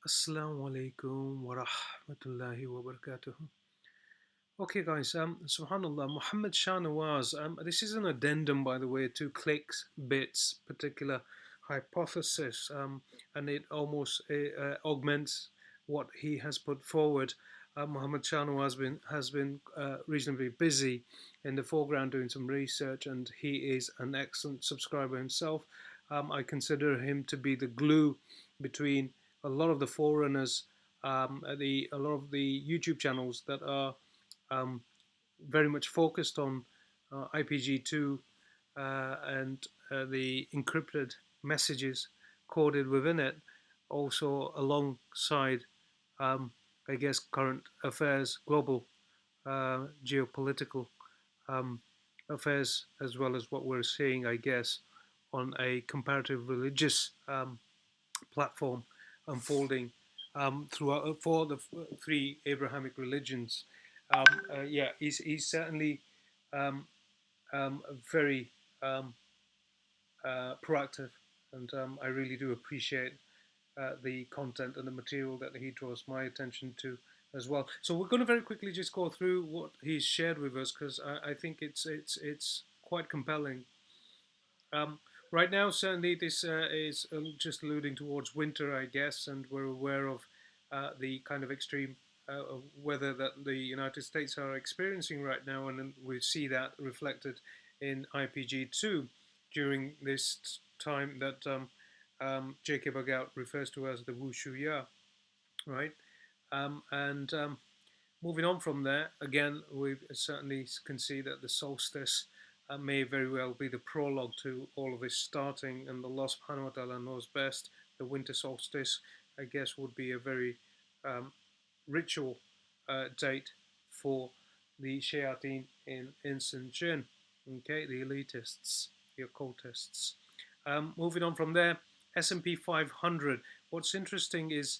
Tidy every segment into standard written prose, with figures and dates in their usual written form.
Assalamu alaikum wa rahmatullahi wa barakatuh. Okay, guys, subhanallah, Muhammad Shanawaz. This is an addendum, by the way, to Clixbits' particular hypothesis, and it almost augments what he has put forward. Muhammad Shanawaz has been reasonably busy in the foreground doing some research, and he is an excellent subscriber himself. I consider him to be the glue between a lot of the forerunners, a lot of the YouTube channels that are um, very much focused on ipg2 and the encrypted messages coded within it, also alongside, um, I guess, current affairs, global geopolitical um, affairs, as well as what we're seeing, I guess, on a comparative religious platform unfolding throughout for the three Abrahamic religions. Yeah, he's certainly um, very um, proactive, and I really do appreciate the content and the material that he draws my attention to as well. So we're going to very quickly just go through what he's shared with us, because I think it's quite compelling. Um, right now, certainly, this is just alluding towards winter, I guess, and we're aware of the kind of extreme weather that the United States are experiencing right now, and we see that reflected in IPG2 during this time that Jacob Agout refers to as the Wushu Ya, right? And moving on from there, again, we certainly can see that the solstice may very well be the prologue to all of this starting, and Allah subhanahu wa ta'ala knows best. The winter solstice, I guess, would be a very um, ritual date for the shayateen in St. Jin, okay, the elitists, the occultists. Moving on from there, S&P 500. What's interesting is,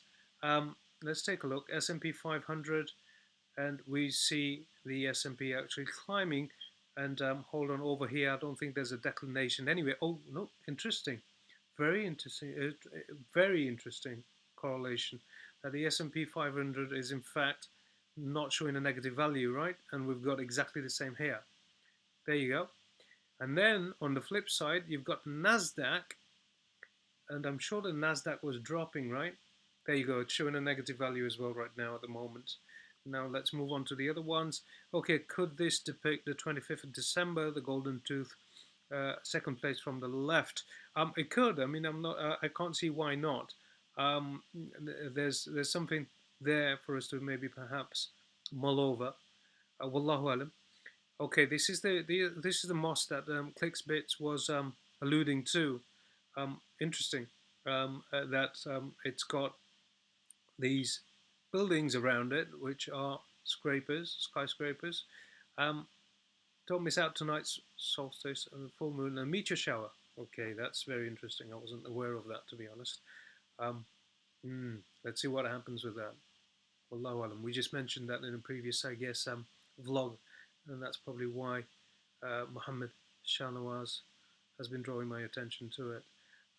let's take a look, S&P 500, and we see the S&P actually climbing. And hold on, over here, I don't think there's a declination anyway. Oh no, interesting, very interesting correlation. That the S&P 500 is in fact not showing a negative value, right? And we've got exactly the same here. There you go. And then on the flip side, you've got Nasdaq, and I'm sure the Nasdaq was dropping, right? There you go. It's showing a negative value as well right now at the moment. Now let's move on to the other ones. Okay, could this depict the 25th of December, the golden tooth, second place from the left? It could. I mean, I'm not. I can't see why not. Um, there's something there for us to maybe perhaps mull over. Wallahu alam. Okay, this is the mosque that Clixbits was alluding to. Interesting that it's got these buildings around it, which are skyscrapers. Um, don't miss out tonight's solstice and full moon and meteor shower. Okay, that's very interesting. I wasn't aware of that, to be honest. Um, let's see what happens with that. Wallahu alam. We just mentioned that in a previous, I guess, vlog, and that's probably why Muhammad Shanawaz has been drawing my attention to it.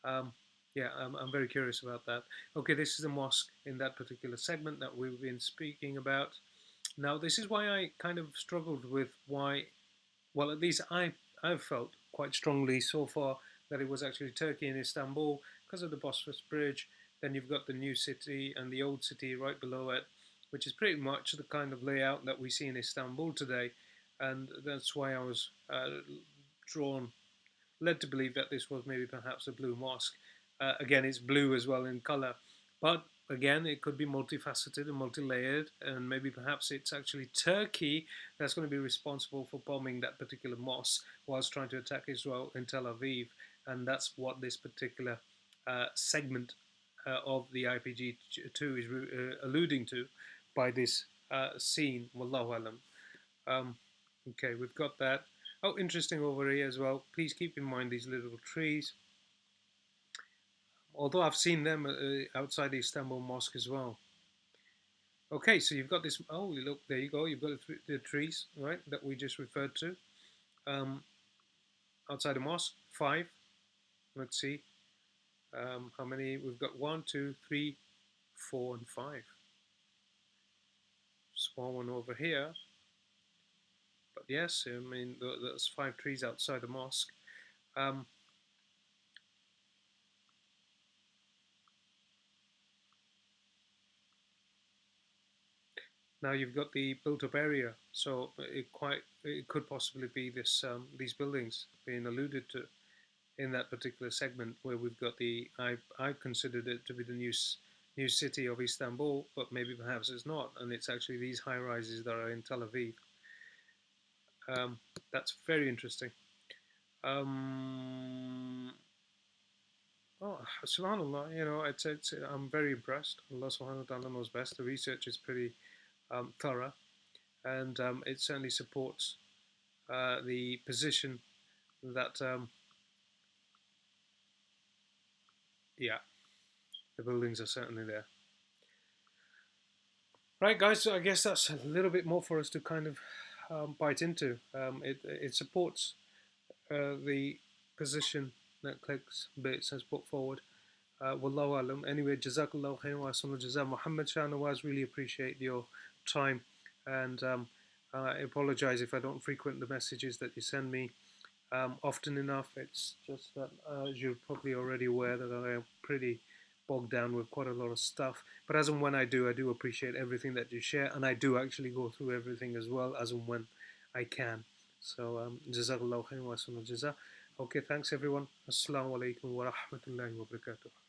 Um, yeah, I'm very curious about that. Okay, this is a mosque in that particular segment that we've been speaking about. Now, this is why I kind of struggled with why, well, at least I've felt quite strongly so far that it was actually Turkey and Istanbul because of the Bosphorus Bridge. Then you've got the new city and the old city right below it, which is pretty much the kind of layout that we see in Istanbul today. And that's why I was drawn, led to believe that this was maybe perhaps a blue mosque. Again, it's blue as well in color, but again, it could be multifaceted and multi-layered, and maybe perhaps it's actually Turkey that's going to be responsible for bombing that particular mosque whilst trying to attack Israel in Tel Aviv, and that's what this particular segment of the IPG2 is alluding to by this scene. Wallahu alam. Okay, we've got that. Oh, interesting over here as well. Please keep in mind these little trees. Although I've seen them outside the Istanbul Mosque as well. Okay, so you've got this. Oh, look, there you go. You've got the trees, right, that we just referred to. Um, outside the mosque, 5. Let's see how many we've got. 1, 2, 3, 4 and 5. Small one over here. But yes, I mean, there's 5 trees outside the mosque. Um, Now you've got the built-up area, so it could possibly be this these buildings being alluded to in that particular segment where we've got the I considered it to be the new city of Istanbul, but maybe perhaps it's not, and it's actually these high rises that are in Tel Aviv. That's very interesting. Um, oh, subhanallah, you know, I'm very impressed. Allah subhanahu wa ta'ala knows best. The research is pretty thorough, and it certainly supports the position that, yeah, the buildings are certainly there. Right, guys, so I guess that's a little bit more for us to kind of bite into. It supports the position that Clixbits has put forward. Wallahu alam. Anyway, Jazakallah khair wa jazak. Muhammad Shanawaz, really appreciate your time. And I apologize if I don't frequent the messages that you send me often enough. It's just that, as you're probably already aware, that I am pretty bogged down with quite a lot of stuff. But as and when I do appreciate everything that you share, and I do actually go through everything as well, as and when I can. So, Jazakallah khair wa jaza. Okay, thanks everyone. Assalamu alaikum wa rahmatullahi wa barakatuh.